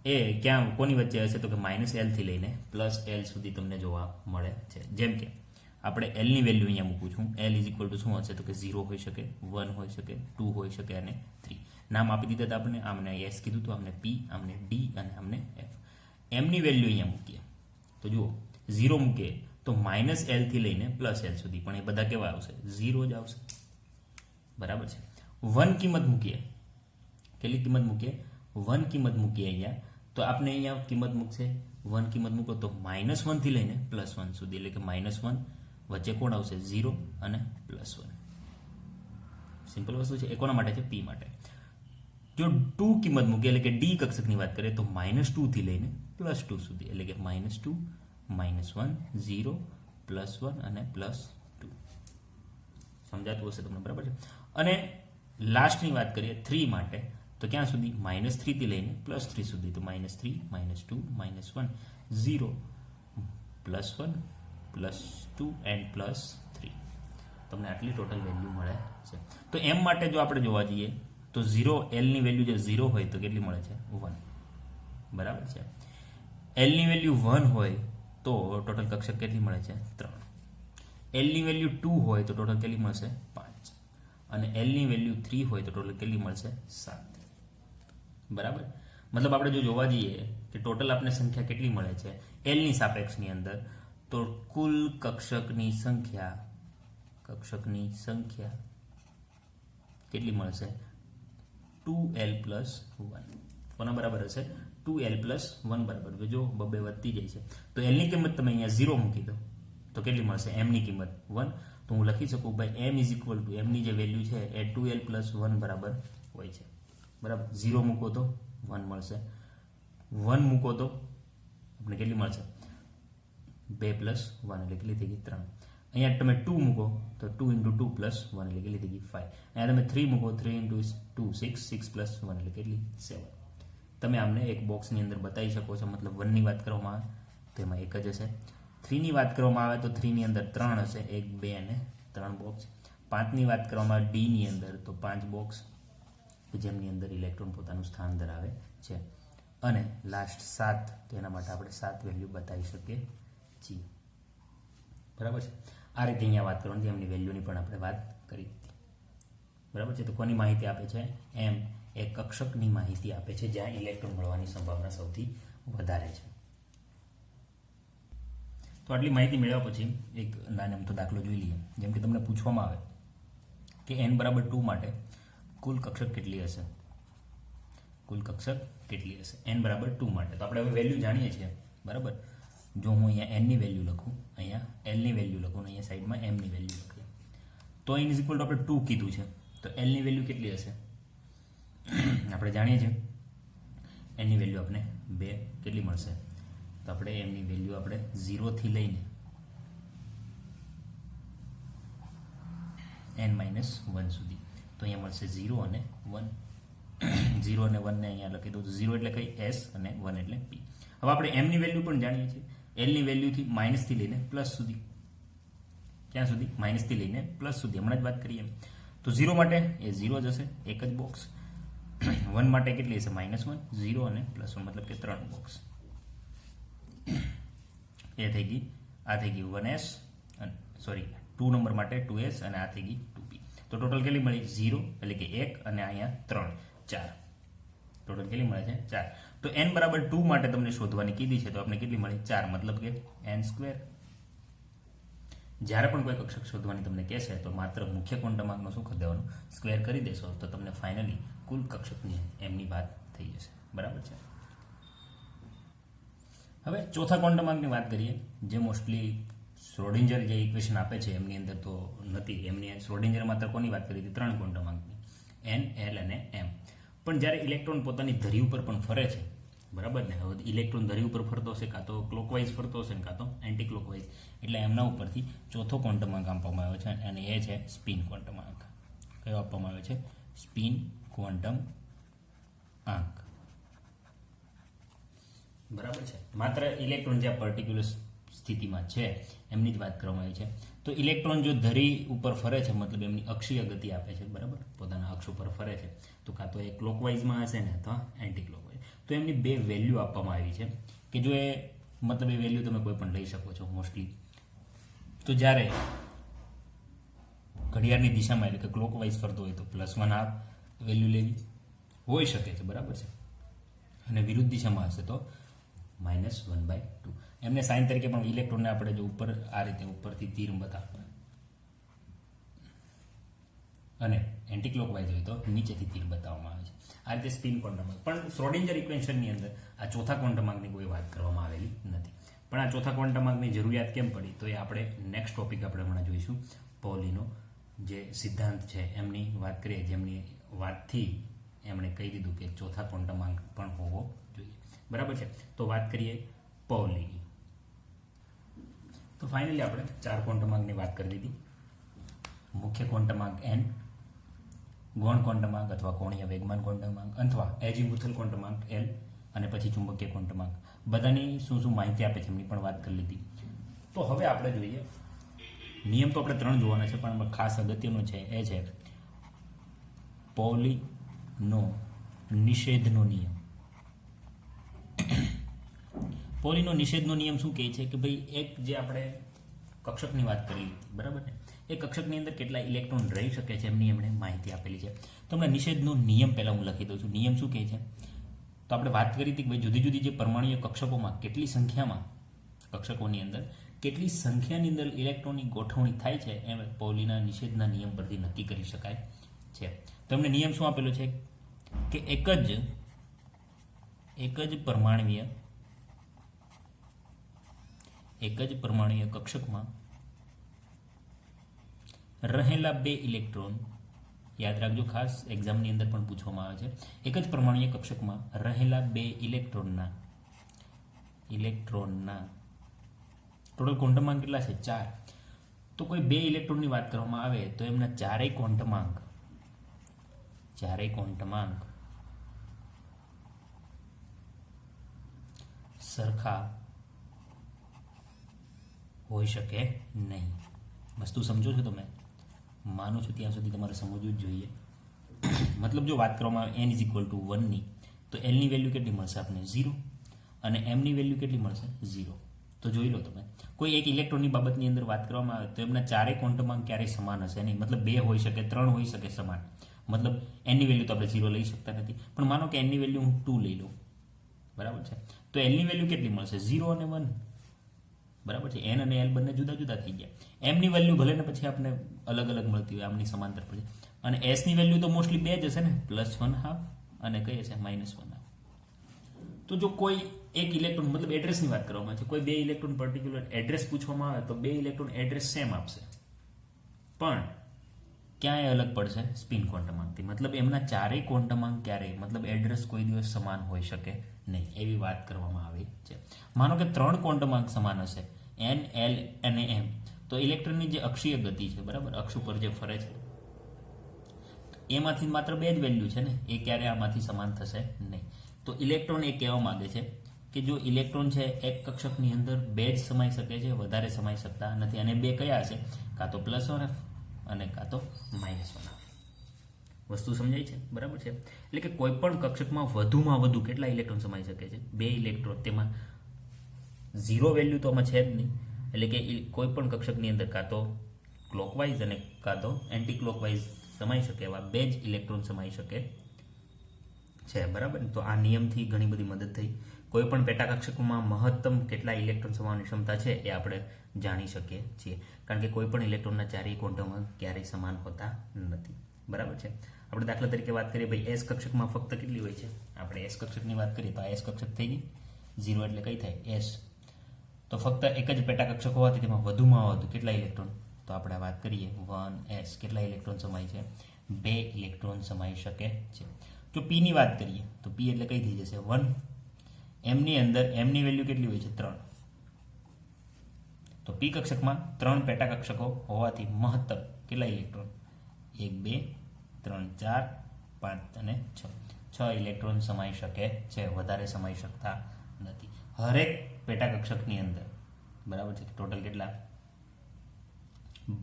[SPEAKER 1] એ ક્યાં કોની વચ્ચે હશે, તો કે -L થી લઈને +L સુધી તમને જોવા મળે છે. જેમ કે આપણે Lની વેલ્યુ અહીંયા મૂકું છું, L ઇઝ ઇક્વલ ટુ શું હશે, તો કે 0 હોઈ શકે, 1 હોઈ શકે, 2 હોઈ શકે અને 3. નામ આપી દીધા હતા આપણે, આમને S કીધું હતું, આમને P, આમને D અને આમને F. એમની વેલ્યુ અહીંયા મૂકીએ તો જુઓ 0 મૂકીએ તો -L થી લઈને +L સુધી, પણ એ બધા કેવા આવશે, 0 જ આવશે. બરાબર છે. 1 કિંમત મૂકીએ, કેટલી કિંમત મૂકીએ, 1 કિંમત મૂકીએ અહીંયા, તો આપણે અહીંયા કિંમત મૂકશે 1 કિંમત મૂકો તો -1 થી લઈને +1 સુધી, એટલે કે -1 વચ્ચે કોણ આવશે, 0 અને +1. સિમ્પલ વસ્તુ છે. એ કોના માટે છે, P માટે. જો 2 કિંમત મૂકીએ એટલે કે D કક્ષકની વાત કરીએ તો -2 થી લઈને +2 સુધી, એટલે કે -2, -1, 0, +1 અને +2. સમજાતું હશે તમને, બરાબર છે. અને લાસ્ટની વાત કરીએ 3 માટે તો ક્યાં સુધી, -3 થી લઈને +3 સુધી, તો -3, -2, -1, 0, +1, +2 એન્ડ +3. તમને આટલી ટોટલ વેલ્યુ મળે છે. તો એમ માટે જો આપણે જોવા જઈએ તો 0 Lની વેલ્યુ જે 0 હોય તો કેટલી મળે છે, 1. બરાબર છે. Lની વેલ્યુ 1 હોય તો ટોટલ કક્ષક કેટલી મળે છે, 3. Lની વેલ્યુ 2 હોય તો ટોટલ કેટલી મળશે, 5. અને Lની વેલ્યુ 3 હોય તો ટોટલ કેટલી મળશે, 7. બરાબર. મતલબ આપણે જો જોવા જઈએ કે ટોટલ આપણે સંખ્યા કેટલી મળે છે Lની સાપેક્ષની અંદર, તો કુલ કક્ષકની સંખ્યા કેટલી મળશે, 2L+1. કોના બરાબર હશે 2l પ્લસ 1 બરાબર. જો બબે વધતી જાય છે તો એલની કિંમત તમે અહીંયા 0 મૂકી દો તો કેટલી મળશે? એમની કિંમત 1. તો હું લખી શકું ભાઈ એમ ઇઝ ઇક્વલ ટુ એમની જે વેલ્યુ છે એ 2l પ્લસ 1 બરાબર હોય છે. બરાબર. 0 મૂકો તો 1 મળશે, 1 મૂકો તો આપણે કેટલી મળશે? 2 પ્લસ 1 એટલે કેટલી થઈ ગઈ? 3. અહીંયા તમે 2 મૂકો તો 2 into 2 પ્લસ 1 એટલે કેટલી થઈ ગઈ? 5. અહીંયા તમે 3 મૂકો 3 into 2 6, 6 પ્લસ 1 એટલે કેટલી? 7. તમે આમને એક બોક્સની અંદર બતાવી શકો છો. મતલબ 1 ની વાત કરવામાં આવે તો એમાં એક જ હશે, 3 ની વાત કરવામાં આવે તો 3 ની અંદર 3 હશે, 1 2 અને 3 બોક્સ. 5 ની વાત કરવામાં આવે ડી ની અંદર તો 5 બોક્સ જેમની અંદર ઇલેક્ટ્રોન પોતાનું સ્થાન ધરાવે છે. અને લાસ્ટ 7 તો એના માટે આપણે 7 વેલ્યુ બતાવી શકીએ છીએ. બરાબર છે. આ રીતે અહીંયા વાત કરવાની એમની વેલ્યુની પણ આપણે વાત કરી હતી. બરાબર છે. તો કોની માહિતી આપે છે? એમ એ કક્ષકની માહિતી આપે છે જ્યાં ઇલેક્ટ્રોન મળવાની સંભાવના સૌથી વધારે છે. તો આટલી માહિતી મેળવ્યા પછી એક નાનો અમથો દાખલો જોઈ લઈએ. જેમ કે તમને પૂછવામાં આવે કે n બરાબર 2 માટે કુલ કક્ષક કેટલી હશે? કુલ કક્ષક કેટલી હશે n બરાબર 2 માટે? તો આપણે હવે વેલ્યુ જાણીએ છીએ. બરાબર. જો હું અહીંયા n ની વેલ્યુ લખું, અહીંયા l ની વેલ્યુ લખું, અહીંયા સાઈડમાં m ની વેલ્યુ લખી, તો n ઇઝ ઇક્વલ ટુ આપણે 2 કીધું છે. તો l ની વેલ્યુ કેટલી હશે? આપણે જાણીએ છીએ n ની વેલ્યુ આપણે 2 કેટલી મળશે? તો આપણે m ની વેલ્યુ આપણે 0 થી લઈને n-1 સુધી, તો અહીંયા મળશે 0 અને 1. 0 અને 1 ને અહીંયા લખી દઉં તો 0 એટલે કઈ? s અને 1 એટલે p. હવે આપણે m ની વેલ્યુ પણ જાણીએ છીએ. l ની વેલ્યુથી માઇનસ થી લઈને પ્લસ સુધી. ક્યાં સુધી? માઇનસ થી લઈને પ્લસ સુધી. હમણાં જ વાત કરીએ. તો 0 માટે એ 0 જ હશે, એક જ બોક્સ. 1 માટે કેટલી હશે? -1. 0 અને +1 મતલબ કે 3 બોક્સ. એ થઈ ગઈ, આ થઈ ગઈ 1s, સોરી 2 નંબર માટે 2s અને આ થઈ ગઈ 2p. તો ટોટલ કેટલી મળી? 0 એટલે કે 1 અને અહીંયા 3, 4. ટોટલ કેટલી મળે છે? 4. તો n બરાબર 2 માટે તમને શોધવાની કીધી છે તો આપણે કેટલી મળી? 4. મતલબ કે n². જ્યારે પણ કોઈ કક્ષક શોધવાની તમને કહેશે તો માત્ર મુખ્ય ક્વોન્ટમાર્કનો શું કરી દેવાનું? સ્ક્વેર કરી દેશો તો તમને ફાઇનલી કુલ કક્ષકની એમની વાત થઈ જશે. બરાબર છે. હવે ચોથા ક્વોન્ટમાર્કની વાત કરીએ, જે મોસ્ટલી શ્રોડિંજર જે ઇક્વેશન આપે છે એમની અંદર તો નથી. એમની શ્રોડિંજર માત્ર કોની વાત કરી હતી? 3 ક્વોન્ટમાર્કની, n, l અને m. પણ જ્યારે ઇલેક્ટ્રોન પોતાની ધરી ઉપર પણ ફરે છે, બરાબર ને? હવે ઇલેક્ટ્રોન ધરી ઉપર ફરતો હશે, કાં તો ક્લોકવાઇઝ ફરતો હશે ને કાં તો એન્ટી ક્લોકવાઇઝ. એટલે એમના ઉપરથી ચોથો ક્વોન્ટમાર્ક આપવામાં આવ્યો છે અને એ છે સ્પિન ક્વોન્ટમાર્ક. કયો આપવામાં આવ્યો છે? સ્પિન ક્વોન્ટમ આંક. બરાબર છે. માત્ર ઇલેક્ટ્રોન જે પર્ટિક્યુલર સ્થિતિમાં છે એમની જ વાત કરવામાં આવી છે. તો ઇલેક્ટ્રોન જો ધરી ઉપર ફરે છે, મતલબ એમની અક્ષીય ગતિ આપે છે, બરાબર, પોતાના અક્ષ ઉપર ફરે છે, તો કાં તો એ ક્લોકવાઇઝમાં હશે ને અથવા એન્ટી ક્લોકવાઇઝ. તો એમની 2 વેલ્યુ આપવામાં આવી છે કે જો એ મતલબ એ વેલ્યુ તમે કોઈ પણ લઈ શકો છો મોસ્ટલી. તો જ્યારે ઘડિયાળની દિશામાં એટલે કે ક્લોકવાઇઝ ફરતો હોય તો +1 આ વેલ્યુ લેવી હોઈ શકે છે, બરાબર છે. અને વિરુદ્ધ દિશામાં હશે તો -1/2. એમને સાઇન તરીકે પણ ઇલેક્ટ્રોનને આપણે જો ઉપર આ રીતે ઉપરથી તીર બતાવતા અને એન્ટી ક્લોકવાઇઝ હોય તો નીચેથી તીર બતાવવામાં આવે છે. આ રીતે સ્પિન ક્વોન્ટમાર્ક. પણ શ્રોડિંજર ઇક્વેશનની અંદર આ ચોથા ક્વોન્ટમાર્કની કોઈ વાત કરવામાં આવેલી નથી. પણ આ ચોથા ક્વોન્ટમાર્કની જરૂરિયાત કેમ પડી તો એ આપણે નેક્સ્ટ ટોપિક આપણે હમણાં જોઈશું. પૌલીનો જે સિદ્ધાંત છે એમની વાત કરીએ, જેમની વાતથી એમણે કહી દીધું કે ચોથા ક્વોન્ટમાર્ક પણ હોવો જોઈએ. બરાબર છે. તો વાત કરીએ પૌલીની. તો ફાઇનલી આપણે 4 ક્વોન્ટમાર્કની વાત કરી દીધી. મુખ્ય ક્વોન્ટમાર્ક n, ગૌણ ક્વોન્ટમાર્ક અથવા કોણીય વેગમાન ક્વોન્ટમાર્ક અથવા એજીમુથલ ક્વોન્ટમાર્ક l અને પછી ચુંબકીય ક્વોન્ટમાર્ક. બધાની શું માહિતી આપે છે એમની પણ વાત કરી લીધી. તો હવે આપણે જોઈએ નિયમ. તો આપણે 3 જોવાના છે પણ ખાસ અગત્યનો છે એ છે પૌલીનો નિષેધનો નિયમ. પૌલીનો નિષેધનો નિયમ શું કહે છે કે ભાઈ એક જે આપણે કક્ષકની વાત કરી લીધી, બરાબર ને? એ કક્ષકની અંદર કેટલા ઇલેક્ટ્રોન રહી શકે છે એમની એમણે માહિતી આપેલી છે. તો હમણાં નિષેધનો નિયમ પહેલાં હું લખી દઉં છું. નિયમ શું કહે છે? તો આપણે વાત કરી હતી કે ભાઈ જુદી જુદી જે પરમાણુય કક્ષકોમાં કેટલી સંખ્યામાં, કક્ષકોની અંદર કેટલી સંખ્યાની અંદર ઇલેક્ટ્રોનની ગોઠવણી થાય છે એમ પૌલીના નિષેધના નિયમ પરથી નક્કી કરી શકાય છે. તો એમને નિયમ શું આપેલો છે કે એક જ એક જ પરમાણુય કક્ષકમાં રહેલા બે ઇલેક્ટ્રોન, યાદ રાખજો ખાસ એક્ઝામની અંદર પણ પૂછવામાં આવે છે, એક જ પરમાણુય કક્ષકમાં રહેલા બે ઇલેક્ટ્રોનના ટોટલ ક્વોન્ટમાંક કેટલા છે? 4. તો કોઈ બે ઇલેક્ટ્રોનની વાત કરવામાં આવે તો એમના ચારેય ક્વોન્ટમાંક સરખા હોઈ શકે નહીં. વસ્તુ સમજો છો તમે? માનું છું ત્યાં સુધી તમારે સમજવું જ જોઈએ. મતલબ જો વાત કરવામાં આવે n = 1 ની, તો l ની વેલ્યુ કેટલી મળશે આપણે? 0, અને m ની વેલ્યુ કેટલી મળશે? 0. તો જોઈ લો તમે, કોઈ એક ઇલેક્ટ્રોનની બાબતની અંદર વાત કરવામાં આવે તો એમના ચારેય ક્વોન્ટમાંક ક્યારેય સમાન હશે નહીં. મતલબ 2 હોઈ શકે, 3 હોઈ શકે સમાન. મતલબ n ની વેલ્યુ તો આપણે 0 લઈ શકતા નથી, પણ માનો કે n ની વેલ્યુ હું 2 લઈ લઉં, બરાબર છે? તો l ની વેલ્યુ કેટલી મળશે? 0 અને 1, બરાબર છે? n અને l બંને જુદા જુદા થઈ ગયા. m ની વેલ્યુ ભલે ને પછી આપણે અલગ અલગ મળતી હોય, આમની સમાંતર પછી, અને s ની વેલ્યુ તો મોસ્ટલી 2 જ હશે ને, +1/2 અને કઈ હશે? -1/2. તો જો કોઈ એક ઇલેક્ટ્રોન, મતલબ એડ્રેસની વાત કરવામાં છે, કોઈ બે ઇલેક્ટ્રોન પર્ટિક્યુલર એડ્રેસ પૂછવામાં આવે તો બે ઇલેક્ટ્રોન એડ્રેસ સેમ આપશે, પણ ક્યાંય અલગ પડશે? સ્પિન ક્વોન્ટમાંકથી. મતલબ એમના ચારેય ક્વોન્ટમાંક ક્યારેય, મતલબ એડ્રેસ કોઈ દિવસ સમાન હોઈ શકે નહીં, એવી વાત કરવામાં આવી છે. માનો કે 3 ક્વોન્ટમાંક સમાન હશે, n, l અને m, તો ઇલેક્ટ્રોનની જે અક્ષીય ગતિ છે, બરાબર, અક્ષ ઉપર જે ફરે છે, એમાંથી માત્ર 2 જ વેલ્યુ છે ને, એ ક્યારે આમાંથી સમાન થશે નહીં. તો ઇલેક્ટ્રોન એ કહેવા માંગે છે કે જો ઇલેક્ટ્રોન છે એક કક્ષકની અંદર 2 જ સમાઈ શકે છે, વધારે સમાઈ શકતા નથી, અને 2 કયા હશે? કાં તો +1/2 અને કાં તો -1/2. વસ્તુ સમજાય છે? બરાબર છે? એટલે કે કોઈ પણ કક્ષકમાં વધુમાં વધુ કેટલા ઇલેક્ટ્રોન સમાઈ શકે છે? 2 ઇલેક્ટ્રોન. તેમાં 0 વેલ્યુ તો આમાં છે જ નહીં. એટલે કે કોઈ પણ કક્ષકની અંદર કાં તો ક્લોકવાઇઝ અને કાં તો એન્ટી ક્લોકવાઇઝ સમાઈ શકે એવા 2 જ ઇલેક્ટ્રોન સમાઈ શકે છે, બરાબર? તો આ નિયમથી ઘણી બધી મદદ થઈ. કોઈ પણ પેટા કક્ષકમાં મહત્તમ કેટલા ઇલેક્ટ્રોન સમાવવાની ક્ષમતા છે એ આપણે જાણી શકીએ છીએ, કારણ કે કોઈ પણ ઇલેક્ટ્રોનના ચારેય ક્વોન્ટમ ક્યારેય સમાન હોતા નથી, બરાબર છે? આપણે દાખલા તરીકે વાત કરીએ, ભાઈ એસ કક્ષકમાં ફક્ત કેટલી હોય છે? આપણે એસ કક્ષકની વાત કરીએ તો આ એસ કક્ષક થઈ ગઈ. 0 એટલે કઈ થાય? એસ. તો ફક્ત એક જ પેટા કક્ષક હોવાથી તેમાં વધુમાં વધુ કેટલા ઇલેક્ટ્રોન? તો આપણે વાત કરીએ 1s, કેટલા ઇલેક્ટ્રોન સમાય છે? 2 ઇલેક્ટ્રોન સમાઈ શકે છે. જો p ની વાત કરીએ તો p એટલે કઈ થઈ જશે? 1. m ની અંદર m ની વેલ્યુ કેટલી હોય છે? 3. તો p કક્ષકમાં 3 પેટા કક્ષકો હોવાથી મહત્તમ કેટલા ઇલેક્ટ્રોન? 1, 2, 3, 4, 5 અને 6 ઇલેક્ટ્રોન સમાઈ શકે છે, વધારે સમાઈ શકતા નથી હરેક પેટા કક્ષકની અંદર, બરાબર છે? ટોટલ કેટલા?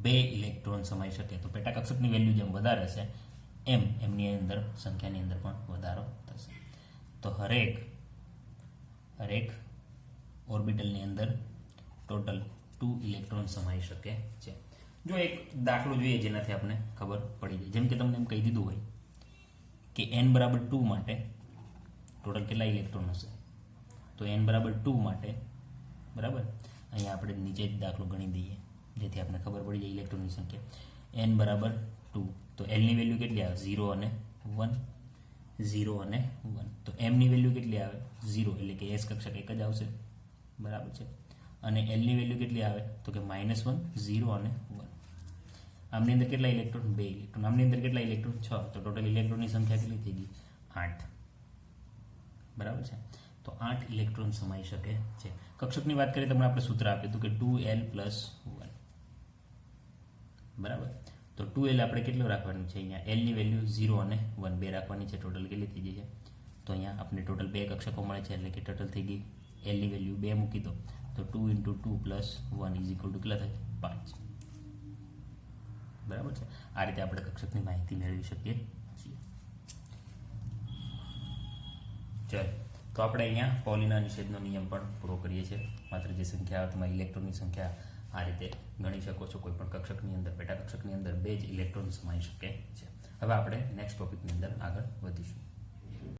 [SPEAKER 1] 2 ઇલેક્ટ્રોન સમાઈ શકે. તો પેટા કક્ષકની વેલ્યુ જેમ વધારે હશે એમની અંદર સંખ્યાની અંદર પણ વધારો થશે. તો હરેક ઓર્બિટલની અંદર ટોટલ 2 ઇલેક્ટ્રોન સમાઈ શકે છે. જો એક દાખલો જોઈએ જેનાથી આપણે ખબર પડી જાય, જેમ કે તમને એમ કહી દીધું હોય કે n = 2 માટે ટોટલ કેટલા ઇલેક્ટ્રોન હશે? તો n = 2 માટે, બરાબર, અહીંયા આપણે નીચે જ દાખલો ગણી દઈએ જેથી આપણે ખબર પડી જાય ઇલેક્ટ્રોનની સંખ્યા. n = 2, તો l ની વેલ્યુ કેટલી આવે? 0 અને 1. 0 અને 1. તો m ની વેલ્યુ કેટલી આવે? 0, એટલે કે s કક્ષક એક જ આવશે, બરાબર છે? અને l ની વેલ્યુ કેટલી આવે? તો કે -1, 0 અને 1. આમની અંદર કેટલા ઇલેક્ટ્રોન? 2 ઇલેક્ટ્રોન. આમની અંદર કેટલા ઇલેક્ટ્રોન? 6. તો ટોટલ ઇલેક્ટ્રોનની સંખ્યા કેટલી થઈ ગઈ? 8, બરાબર છે? તો 8 ઇલેક્ટ્રોન સમાઈ શકે છે. કક્ષકની વાત કરીએ તો આપણે સૂત્ર આપ્યું હતું કે 2l + 1, બરાબર? તો 2l આપણે કેટલું રાખવાનું છે? અહીંયા l ની વેલ્યુ 0 અને 1 2 રાખવાની છે. ટોટલ કેટલી થઈ ગઈ છે? તો અહીંયા આપણે ટોટલ 2 કક્ષકો મળે છે, એટલે કે ટોટલ થઈ ગઈ l ની વેલ્યુ 2 મૂકી દો તો 2 × 2 + 1 = કેટલા થાય? 5, બરાબર છે? આ રીતે આપણે કક્ષકની માહિતી મેળવી શકીએ છીએ. ચાલો, તો આપણે અહીંયા પોલીના નિષેધનો નિયમ પણ પૂરો કરીએ છીએ. માત્ર જે સંખ્યા, તમારી ઇલેક્ટ્રોનની સંખ્યા આ રીતે ગણી શકો છો. કોઈ પણ કક્ષકની અંદર, પેટા કક્ષકની અંદર 2 જ ઇલેક્ટ્રોન સમાઈ શકે છે. હવે આપણે નેક્સ્ટ ટોપિકની અંદર આગળ વધીશું.